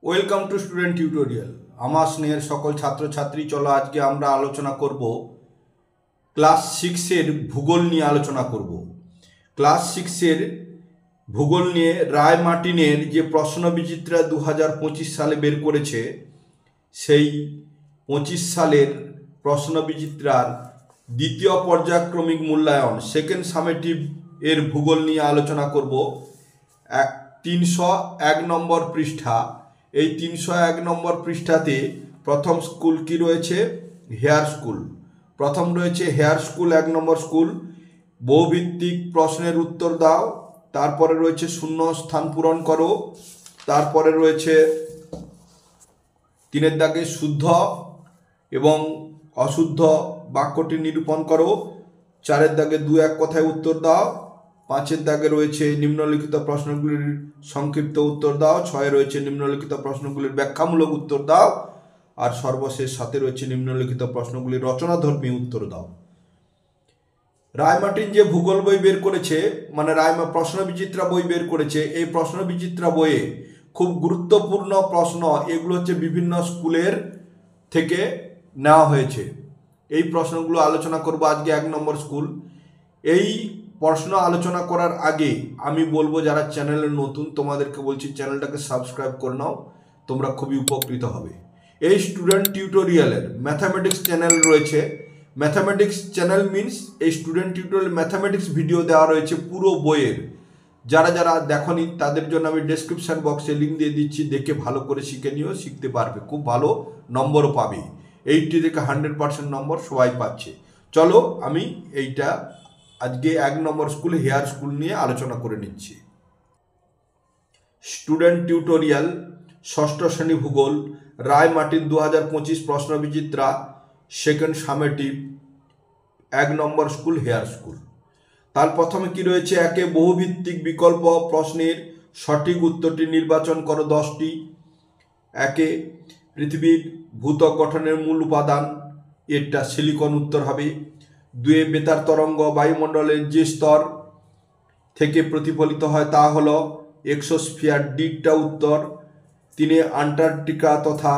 Welcome to student tutorial. আমার স্নেহের সকল ছাত্রছাত্রী, চলো আজকে আমরা আলোচনা করব ক্লাস 6-এর ভূগোল নিয়ে আলোচনা করব। ক্লাস 6-এর ভূগোল নিয়ে রায় মার্টিনের যে প্রশ্ন বিচিত্রা 2025 সালে বের করেছে, সেই 25 সালের প্রশ্ন বিচিত্রার দ্বিতীয় পর্যায়ক্রমিক মূল্যায়ন সেকেন্ড সামেটিভ এর ভূগোল নিয়ে আলোচনা করব। 301 নম্বর পৃষ্ঠা। এই 301 নম্বর পৃষ্ঠাতে প্রথম স্কুল কি রয়েছে? হেয়ার স্কুল। প্রথম রয়েছে হেয়ার স্কুল, 1 নম্বর স্কুল। বহুভিত্তিক প্রশ্নের উত্তর দাও। তারপরে রয়েছে শূন্য স্থান পূরণ করো। তারপরে রয়েছে 3 দাগে শুদ্ধ এবং অশুদ্ধ বাক্যটি নিরূপণ করো। 4 দাগে 2-1 কথায় উত্তর দাও। 5 দাগে রয়েছে নিম্নলিখিত প্রশ্নগুলির সংক্ষিপ্ত উত্তর দাও। 6 রয়েছে নিম্নলিখিত প্রশ্নগুলির ব্যাখ্যামূলক উত্তর দাও। আর সর্বশেষ 7 রয়েছে নিম্নলিখিত প্রশ্নগুলির রচনাধর্মী উত্তর দাও। রায় মার্টিন যে ভূগোল বই বের করেছে, মানে প্রশ্ন বিচিত্রা বই বের করেছে, এই প্রশ্ন বিচিত্রা বইয়ে খুব গুরুত্বপূর্ণ প্রশ্ন এগুলো হচ্ছে বিভিন্ন স্কুলের থেকে নেওয়া হয়েছে। এই প্রশ্নগুলো আলোচনা করব আজকে। 1 নম্বর স্কুল। এই প্রশ্ন আলোচনা করার আগে আমি বলবো, যারা চ্যানেলে নতুন তোমাদেরকে বলছি চ্যানেলটাকে সাবস্ক্রাইব করে নাও, তোমরা খুবই উপকৃত হবে। এই স্টুডেন্ট টিউটোরিয়ালের ম্যাথামেটিক্স চ্যানেল রয়েছে। ম্যাথামেটিক্স চ্যানেল মিনস এই স্টুডেন্ট টিউটোরিয়াল ম্যাথামেটিক্স ভিডিও দেওয়া রয়েছে পুরো বইয়ের। যারা যারা দেখনি তাদের জন্য আমি ডেসক্রিপশন বক্সে লিঙ্ক দিয়ে দিচ্ছি, দেখে ভালো করে শিখে নিও, শিখতে পারবে, খুব ভালো নম্বরও পাবে। 80 থেকে 100% নম্বর সবাই পাচ্ছে। চলো আমি এইটা আজকে 1 নম্বর স্কুল হেয়ার স্কুল নিয়ে আলোচনা করে নিচ্ছি। স্টুডেন্ট টিউটোরিয়াল ষষ্ঠ শ্রেণী ভূগোল, রায় মার্টিন 2025 প্রশ্ন বিচিত্রা second summative, 1 number school hair school. তার প্রথমে কি রয়েছে? 1 বহুভিত্তিক বিকল্প প্রশ্নের সঠিক উত্তরটি নির্বাচন করো 10টি। 1 পৃথিবীর ভূত্বক গঠনের মূল উপাদান, এটা সিলিকন উত্তর হবে। 2 বেতার তরঙ্গ বায়ুমণ্ডলের যে স্তর থেকে প্রতিফলিত হয় তা হলো এক্সোস্ফিয়ার, ডিটা উত্তর। 3 আন্টার্কটিকা তথা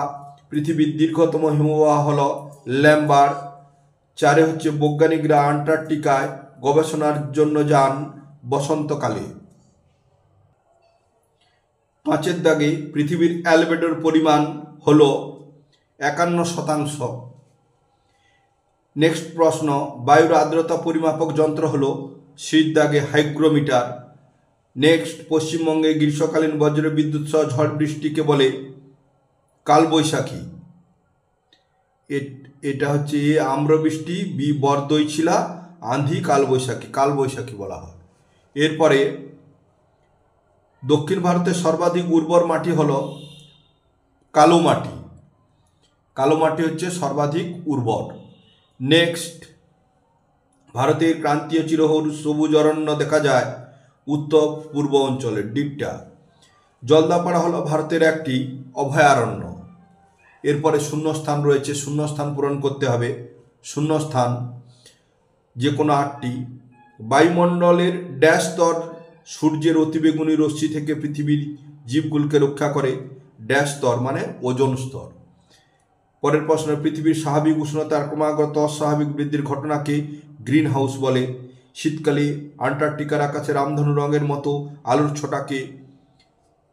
পৃথিবীর দীর্ঘতম হিমবাহ হলো ল্যাম্বার্ট। 4 হচ্ছে বৈজ্ঞানিকরা আন্টার্কটিকায় গবেষণার জন্য যান বসন্তকালে। 5 দাগে পৃথিবীর অ্যালবেডোর পরিমাণ হলো 51%। নেক্সট প্রশ্ন, বায়ুর আর্দ্রতা পরিমাপক যন্ত্র হলো 7 দাগে হাইগ্রোমিটার। নেক্সট, পশ্চিমবঙ্গে গ্রীষ্মকালীন বজ্র বিদ্যুৎ সহ ঝড় বৃষ্টিকে বলে কালবৈশাখী। এটা হচ্ছে এ আম্রবৃষ্টি, বি বরদৈছিলা, আন্ধি কালবৈশাখী, কালবৈশাখী বলা হয়। এরপরে দক্ষিণ ভারতের সর্বাধিক উর্বর মাটি হলো কালো মাটি। কালো মাটি হচ্ছে সর্বাধিক উর্বর। নেক্সট, ভারতের ক্রান্তীয় চিরসবুজ অরণ্য দেখা যায় উত্তর পূর্ব অঞ্চলে, ডিপটা। জলদাপাড়া হলো ভারতের একটি অভয়ারণ্য। এরপরে শূন্যস্থান রয়েছে, শূন্যস্থান পূরণ করতে হবে। শূন্যস্থান যে কোনো 8টি। বায়ুমণ্ডলের ড্যাশ স্তর সূর্যের অতিবেগুনি রশ্মি থেকে পৃথিবীর জীবগুলোকে রক্ষা করে, ড্যাশ স্তর মানে ওজোন স্তর। পরের প্রশ্ন, পৃথিবীর স্বাভাবিক উষ্ণতার ক্রমাগত অস্বাভাবিক বৃদ্ধির ঘটনাকে গ্রিন হাউস বলে। শীতকালে আন্টার্কটিকার আকাশে রামধনু রঙের মতো আলোর ছোটাকে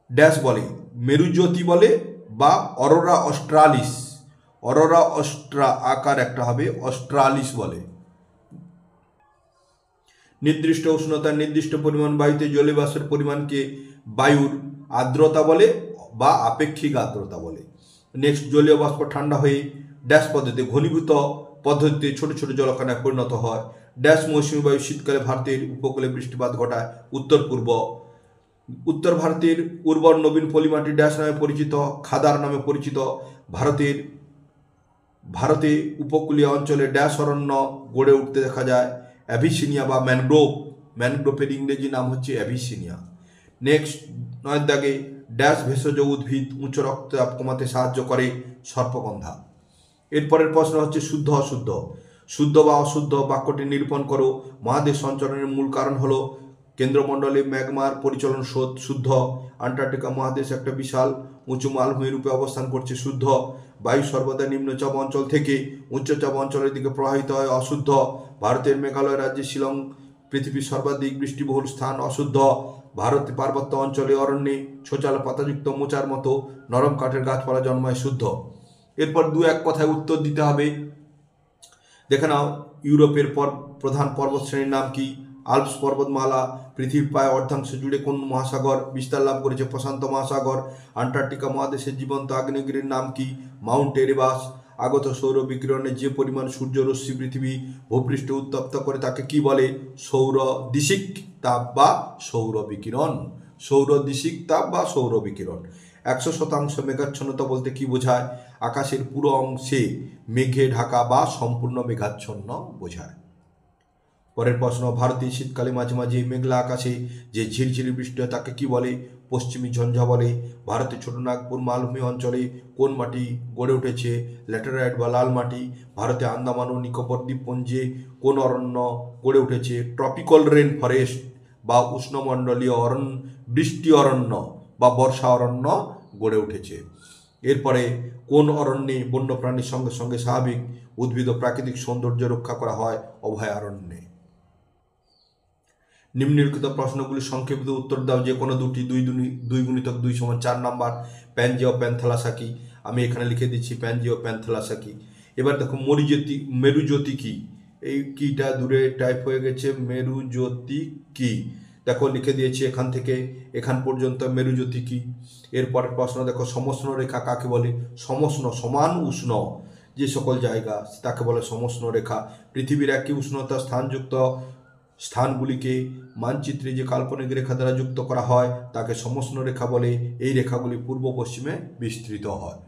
ড্যাশ বলে, মেরুজ্যোতি বলে বা অরোরা অস্ট্রালিস। অরোরা আকার একটা হবে, অস্ট্রালিস বলে। নির্দিষ্ট উষ্ণতার নির্দিষ্ট পরিমাণ বায়ুতে জলীয়বাষ্পের পরিমাণকে বায়ুর আর্দ্রতা বলে বা আপেক্ষিক আর্দ্রতা বলে। নেক্সট, জলীয় বাষ্প ঠান্ডা হয়ে ড্যাশ পদ্ধতিতে ঘনীভূত পদ্ধতিতে ছোট ছোট জলকণায় পরিণত হয়। ড্যাশ মৌসুমী বায়ু শীতকালে ভারতের উপকূলে বৃষ্টিপাত ঘটায় উত্তর পূর্ব। উত্তর ভারতের উর্বর নবীন পলিমাটি ড্যাশ নামে পরিচিত, খাদার নামে পরিচিত। ভারতে উপকূলীয় অঞ্চলে ড্যাশ অরণ্য গড়ে উঠতে দেখা যায় অ্যাভিসিনিয়া বা ম্যানগ্রোভ। ম্যানগ্রোভের ইংরেজি নাম হচ্ছে অ্যাভিসিনিয়া। নেক্সট, 9 দাগে ড্যাশ ভেষজ উদ্ভিদ উচ্চ রক্তচাপ কমাতে সাহায্য করে, সর্পগন্ধা। এরপরের প্রশ্ন হচ্ছে শুদ্ধ অশুদ্ধ। শুদ্ধ বা অশুদ্ধ বাক্যটি নিরূপণ করো। মহাদেশ সঞ্চরণের মূল কারণ হলো কেন্দ্রমণ্ডলে ম্যাগমার পরিচলন শুদ্ধ। আন্টার্কটিকা মহাদেশ একটা বিশাল উঁচু মালভূমি রূপে অবস্থান করছে, শুদ্ধ। বায়ু সর্বদা নিম্নচাপ অঞ্চল থেকে উচ্চচাপ অঞ্চলের দিকে প্রবাহিত হয়, অশুদ্ধ। ভারতের মেঘালয় রাজ্যের শিলং পৃথিবীর সর্বাধিক বৃষ্টিবহুল স্থান, অশুদ্ধ। ভারতের পার্বত্য অঞ্চলে অরণ্যে ছোচাল পাতাযুক্ত মোচার মতো নরম কাঠের গাছপালা জন্মায়, শুদ্ধ। এরপর দু এক কথায় উত্তর দিতে হবে। দেখে নাও, ইউরোপের প্রধান পর্বতশ্রেণীর নাম কি? আল্পস পর্বতমালা। পৃথিবীর প্রায় অর্ধাংশ জুড়ে কোন মহাসাগর বিস্তার লাভ করেছে? প্রশান্ত মহাসাগর। আন্টার্কটিকা মহাদেশের জীবন্ত আগ্নেয়গিরির নাম কি? Mount Erebus. আগত সৌর বিকিরণের যে পরিমাণ সূর্যরশ্মি পৃথিবী ভূপৃষ্ঠে উত্তপ্ত করে তাকে কি বলে? সৌর দিশিক তাপ বা সৌর বিকিরণ। সৌর দিশিক তাপ বা সৌর বিকিরণ। 100% মেঘাচ্ছন্নতা বলতে কি বোঝায়? আকাশের পুরো অংশে মেঘে ঢাকা বা সম্পূর্ণ মেঘাচ্ছন্ন বোঝায়। পরের প্রশ্ন, ভারতীয় শীতকালে মাঝে মাঝে মেঘলা আকাশে যে ঝিরঝিরি বৃষ্টি হয় তাকে কি বলে? পশ্চিমী ঝঞ্ঝা বলে। ভারতের ছোটনাগপুর মালভূমি অঞ্চলে কোন মাটি গড়ে উঠেছে? ল্যাটেরাইট বা লাল মাটি। ভারতে আন্দামান ও নিকোবর দ্বীপপুঞ্জে কোন অরণ্য গড়ে উঠেছে? ট্রপিক্যাল রেন ফরেস্ট বা উষ্ণমণ্ডলীয় বৃষ্টি অরণ্য বা বর্ষা অরণ্য গড়ে উঠেছে। এরপরে কোন অরণ্যে বন্যপ্রাণীর সঙ্গে সঙ্গে স্বাভাবিক উদ্ভিদ ও প্রাকৃতিক সৌন্দর্য রক্ষা করা হয়? অভয়ারণ্যে। নিম্নলিখিত প্রশ্নগুলি সংক্ষেপিত উত্তর দাও। যে কোনো দুটি। 2 × 2 = 4 নাম্বার। প্যানজিয়া ও প্যান্থালাসা কি? আমি এখানে লিখে দিচ্ছি প্যানজিয়া ও প্যান্থালাসা কি। এবার দেখো, মেরুজ্যোতি কি? এই কিটা দূরে টাইপ হয়ে গেছে। মেরুজ্যোতি কি? দেখো লিখে দিয়েছি এখান থেকে এখান পর্যন্ত মেরুজ্যোতি কি। এরপরের প্রশ্ন দেখো, সমষ্ণ রেখা কাকে বলে? সমষ্ণ সমান উষ্ণ যে সকল জায়গা তাকে বলে সমষ্ণ রেখা। পৃথিবীর একই উষ্ণতা স্থানযুক্ত স্থানগুলিকে মানচিত্রে যে কাল্পনিক রেখা দ্বারা যুক্ত করা হয় তাকে সমষ্ণ রেখা বলে। এই রেখাগুলি পূর্ব পশ্চিমে বিস্তৃত হয়।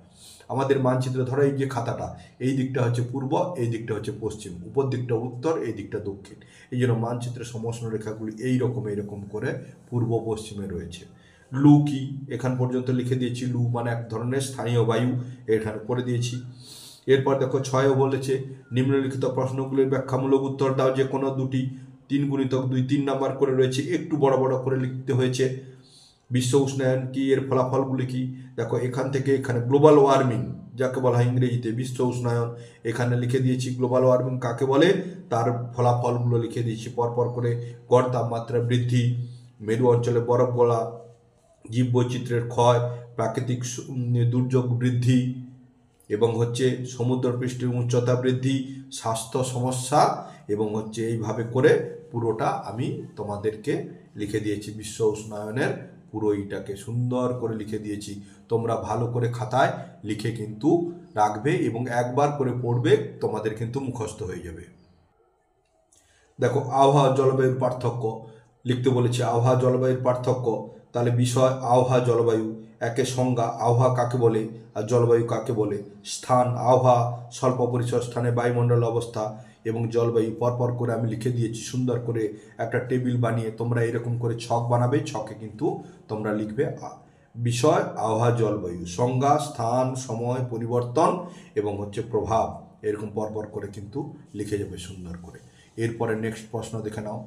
আমাদের মানচিত্রে ধরো এই যে খাতাটা, এই দিকটা হচ্ছে পূর্ব, এই দিকটা হচ্ছে পশ্চিম, উপর দিকটা উত্তর, এই দিকটা দক্ষিণ। এই জন্য মানচিত্রের সমষ্ণ রেখাগুলি এইরকম করে পূর্ব পশ্চিমে রয়েছে। লু কি? এখান পর্যন্ত লিখে দিয়েছি। লু মানে এক ধরনের স্থানীয় বায়ু, এখানে করে দিয়েছি। এরপর দেখো 6 বলেছে, নিম্নলিখিত প্রশ্নগুলির ব্যাখ্যামূলক উত্তর দাও। যে কোনো দুটি। 3 × 2 3 নাম্বার করে রয়েছে, একটু বড় বড় করে লিখতে হয়েছে। বিশ্ব উষ্ণায়ন কি? এর ফলাফলগুলি কি? দেখো এখান থেকে এখানে গ্লোবাল ওয়ার্মিং যাকে বলা হয় ইংরেজিতে বিশ্ব উষ্ণায়ন, এখানে লিখে দিয়েছি গ্লোবাল ওয়ার্মিং কাকে বলে, তার ফলাফলগুলো লিখে দিয়েছি পরপর করে। গড় তাপমাত্রা বৃদ্ধি, মেরু অঞ্চলে বরফ গলা, জীববৈচিত্র্যের ক্ষয়, প্রাকৃতিক দুর্যোগ বৃদ্ধি এবং হচ্ছে সমুদ্রপৃষ্ঠের উচ্চতা বৃদ্ধি, স্বাস্থ্য সমস্যা এবং হচ্ছে এইভাবে করে পুরোটা আমি তোমাদেরকে লিখে দিয়েছি। বিশ্ব উষ্ণায়নের পুরো এইটাকে সুন্দর করে লিখে দিয়েছি। তোমরা ভালো করে খাতায় লিখে কিন্তু রাখবে এবং একবার করে পড়বে, তোমাদের কিন্তু মুখস্থ হয়ে যাবে। দেখো, আবহাওয়া জলবায়ুর পার্থক্য লিখতে বলেছে। আবহাওয়া জলবায়ুর পার্থক্য, তাহলে বিষয় আবহাওয়া জলবায়ু। একে সংজ্ঞা, আবহাওয়া কাকে বলে আর জলবায়ু কাকে বলে। স্থান, আবহাওয়া স্বল্প পরিসর স্থানে বায়ুমণ্ডল অবস্থা এবং জলবায়ু পরপর করে আমি লিখে দিয়েছি সুন্দর করে একটা টেবিল বানিয়ে। তোমরা এরকম করে ছক বানাবে, ছকে কিন্তু তোমরা লিখবে বিষয় আবহাওয়া জলবায়ু, সংজ্ঞা, স্থান, সময়, পরিবর্তন এবং হচ্ছে প্রভাব, এরকম পরপর করে কিন্তু লিখে যাবে সুন্দর করে। এরপরে নেক্সট প্রশ্ন দেখে নাও।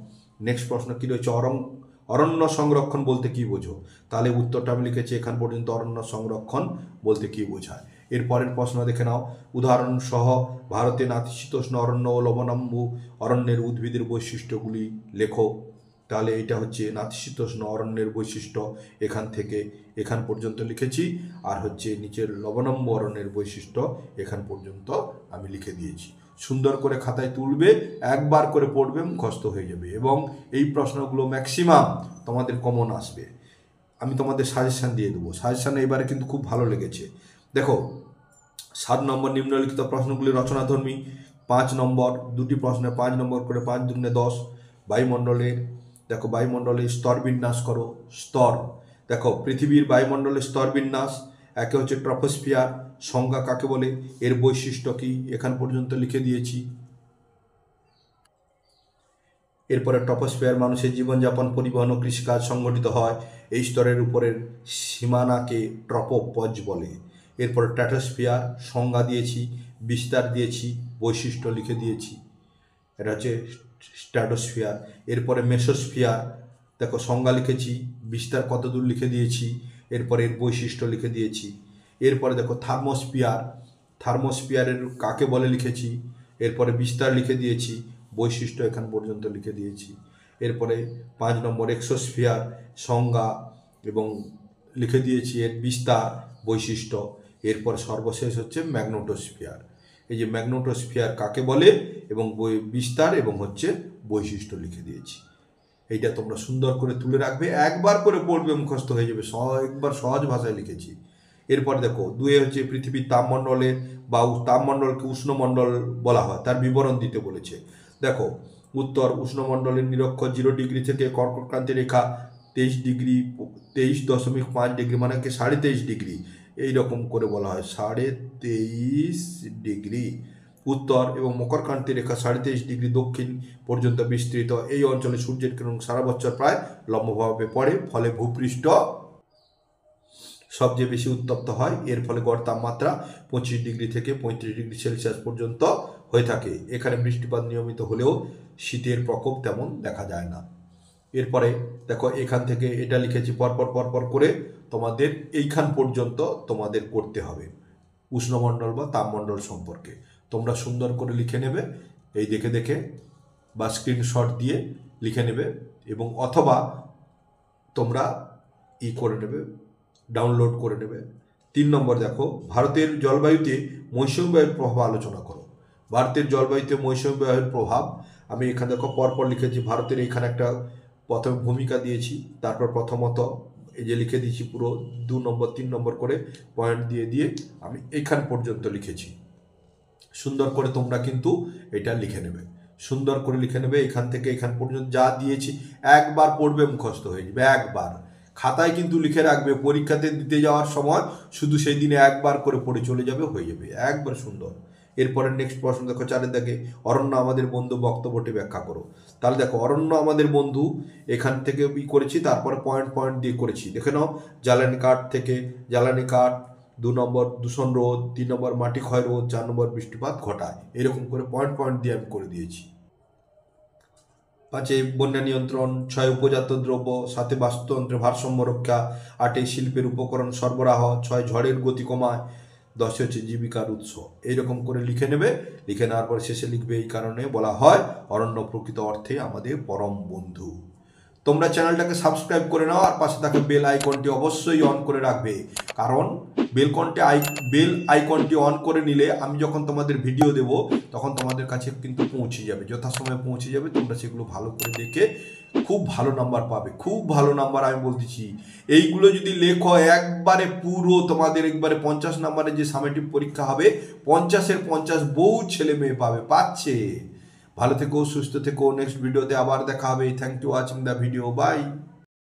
নেক্সট প্রশ্ন কি রয়েছে? অরণ্য সংরক্ষণ বলতে কি বোঝো? তাহলে উত্তরটা আমি লিখেছি এখান পর্যন্ত। অরণ্য সংরক্ষণ বলতে কি বোঝায়। এরপরের প্রশ্ন দেখে নাও। উদাহরণ সহ ভারতে নাতিশীতোষ্ণ অরণ্য ও লবণাম্বু অরণ্যের উদ্ভিদের বৈশিষ্ট্যগুলি লেখো। তাহলে এটা হচ্ছে নাতিশীতোষ্ণ অরণ্যের বৈশিষ্ট্য, এখান থেকে এখান পর্যন্ত লিখেছি। আর হচ্ছে নিচের লবণাম্বু অরণ্যের বৈশিষ্ট্য এখান পর্যন্ত আমি লিখে দিয়েছি। সুন্দর করে খাতায় তুলবে, একবার করে পড়বে, মুখস্থ হয়ে যাবে এবং এই প্রশ্নগুলো ম্যাক্সিমাম তোমাদের কমন আসবে। আমি তোমাদের সাজেশান দিয়ে দেবো। সাজেশান এবারে কিন্তু খুব ভালো লেগেছে। দেখো, 7 নম্বর নিম্নলিখিত প্রশ্নগুলি রচনাধর্মী। 5 নম্বর, দুটি প্রশ্নে 5 নম্বর করে, 5 × 10। বায়ুমণ্ডলের, দেখো বায়ুমণ্ডলের স্তর বিন্যাস করো। স্তর, দেখো পৃথিবীর বায়ুমণ্ডলের স্তর বিন্যাস। একে হচ্ছে ট্রপোস্ফিয়ার, সংজ্ঞা কাকে বলে, এর বৈশিষ্ট্য কি, এখান পর্যন্ত লিখে দিয়েছি। এরপরে ট্রপোস্ফিয়ার মানুষের জীবনযাপন, পরিবহন ও কৃষিকাজ সংগঠিত হয়। এই স্তরের উপরের সীমানাকে ট্রপোপজ বলে। এরপরে স্ট্র্যাটোস্ফিয়ার, সংজ্ঞা দিয়েছি, বিস্তার দিয়েছি, বৈশিষ্ট্য লিখে দিয়েছি। এটা হচ্ছে স্ট্র্যাটোস্ফিয়ার। এরপরে মেসোস্ফিয়ার, দেখো সংজ্ঞা লিখেছি, বিস্তার কতদূর লিখে দিয়েছি, এরপরে এর বৈশিষ্ট্য লিখে দিয়েছি। এরপরে দেখো থার্মোস্ফিয়ার, থার্মোস্ফিয়ারের কাকে বলে লিখেছি, এরপরে বিস্তার লিখে দিয়েছি, বৈশিষ্ট্য এখান পর্যন্ত লিখে দিয়েছি। এরপরে 5 নম্বর এক্সোস্ফিয়ার, সংজ্ঞা এবং লিখে দিয়েছি এর বিস্তার, বৈশিষ্ট্য। এরপর সর্বশেষ হচ্ছে ম্যাগনেটোস্ফিয়ার। এই যে ম্যাগনেটোস্ফিয়ার কাকে বলে এবং বিস্তার এবং হচ্ছে বৈশিষ্ট্য লিখে দিয়েছি। এইটা তোমরা সুন্দর করে তুলে রাখবে, একবার করে পড়বে, মুখস্থ হয়ে যাবে, একবার সহজ ভাষায় লিখেছি। এরপর দেখো 2 হচ্ছে পৃথিবীর তাপমণ্ডলের বা তাপমণ্ডলকে উষ্ণমণ্ডল বলা হয়, তার বিবরণ দিতে বলেছে। দেখো উত্তর, উষ্ণমণ্ডলের নিরক্ষর 0 ডিগ্রি থেকে কর্কটক্রান্তি রেখা 23 ডিগ্রি 23.5 ডিগ্রি মানে কি 23.5 ডিগ্রি এইরকম করে বলা হয়, 23.5 ডিগ্রি উত্তর, এবং মকরক্রান্তি রেখা 23.5 ডিগ্রি দক্ষিণ পর্যন্ত বিস্তৃত। এই অঞ্চলে সূর্যের কিরণ সারা বছর প্রায় লম্বভাবে পড়ে, ফলে ভূপৃষ্ঠ সবচেয়ে বেশি উত্তপ্ত হয়। এর ফলে গড় তাপমাত্রা 25 ডিগ্রি থেকে 35 ডিগ্রি সেলসিয়াস পর্যন্ত হয়ে থাকে। এখানে বৃষ্টিপাত নিয়মিত হলেও শীতের প্রকোপ তেমন দেখা যায় না। এরপরে দেখো এখান থেকে এটা লিখেছি পরপর করে, তোমাদের এইখান পর্যন্ত তোমাদের করতে হবে উষ্ণমণ্ডল বা তাপমণ্ডল সম্পর্কে। তোমরা সুন্দর করে লিখে নেবে, এই দেখে দেখে বা স্ক্রিনশট দিয়ে লিখে নেবে, এবং অথবা তোমরা করে নেবে, ডাউনলোড করে নেবে। 3 নম্বর দেখো, ভারতের জলবায়ুতে মৌসুমী বায়ুর প্রভাব আলোচনা করো। ভারতের জলবায়ুতে মৌসুমী বায়ুর প্রভাব আমি এখানে দেখো পরপর লিখেছি। ভারতের এইখানে একটা প্রথমে ভূমিকা দিয়েছি, তারপর প্রথমত এই যে লিখে দিয়েছি পুরো 2 নম্বর 3 নম্বর করে পয়েন্ট দিয়ে দিয়ে আমি এইখান পর্যন্ত লিখেছি। সুন্দর করে তোমরা কিন্তু এটা লিখে নেবে, সুন্দর করে লিখে নেবে। এখান থেকে এখান পর্যন্ত যা দিয়েছি একবার পড়বে, মুখস্থ হয়ে যাবে। একবার খাতায় কিন্তু লিখে রাখবে, পরীক্ষাতে দিতে যাওয়ার সময় শুধু সেই দিনে একবার করে পড়ে চলে যাবে, হয়ে যাবে একবার সুন্দর। এরপরে নেক্সট প্রশ্ন দেখো 4 দাগে, অরণ্য আমাদের বন্ধু বক্তব্যটি ব্যাখ্যা করো। তাহলে দেখো অরণ্য আমাদের বন্ধু এখান থেকে করেছি, তারপরে পয়েন্ট দিয়ে করেছি। দেখে নাও, জ্বালানি কাঠ থেকে জ্বালানি কাঠ, 2 নম্বর দূষণ রোধ, 3 নম্বর মাটি ক্ষয় রোধ, 4 নম্বর বৃষ্টিপাত ঘটায়, এরকম করে পয়েন্ট দিয়ে আমি করে দিয়েছি। 5 বন্যা নিয়ন্ত্রণ, 6 উপজাত দ্রব্য, 7 বাস্তুতন্ত্রের ভারসাম্য রক্ষা, 8 শিল্পের উপকরণ সরবরাহ, 6 ঝড়ের গতি কমায়, 10 হচ্ছে জীবিকার উৎস। এইরকম করে লিখে নেবে। লিখে নেওয়ার পর শেষে লিখবে, এই কারণে বলা হয় অরণ্য প্রকৃত অর্থে আমাদের পরম বন্ধু। তোমরা চ্যানেলটাকে সাবস্ক্রাইব করে নাও, আর পাশে থাকা বেল আইকনটি অবশ্যই অন করে রাখবে, কারণ বেল আইকনটি অন করে নিলে আমি যখন তোমাদের ভিডিও দেব তখন তোমাদের কাছে কিন্তু পৌঁছে যাবে, যথাসময়ে পৌঁছে যাবে। তোমরা সেগুলো ভালো করে দেখে খুব ভালো নাম্বার পাবে, খুব ভালো নাম্বার আমি বলতেছি। এইগুলো যদি লেখো একবারে পুরো তোমাদের একবারে 50 নাম্বারের যে সামেটিভ পরীক্ষা হবে 50-এর 50 বহু ছেলে মেয়ে পাচ্ছে। ভালো থেকো, সুস্থ থেকো। নেক্সট ভিডিওতে আবার দেখা হবে। Thank you watching the video, by.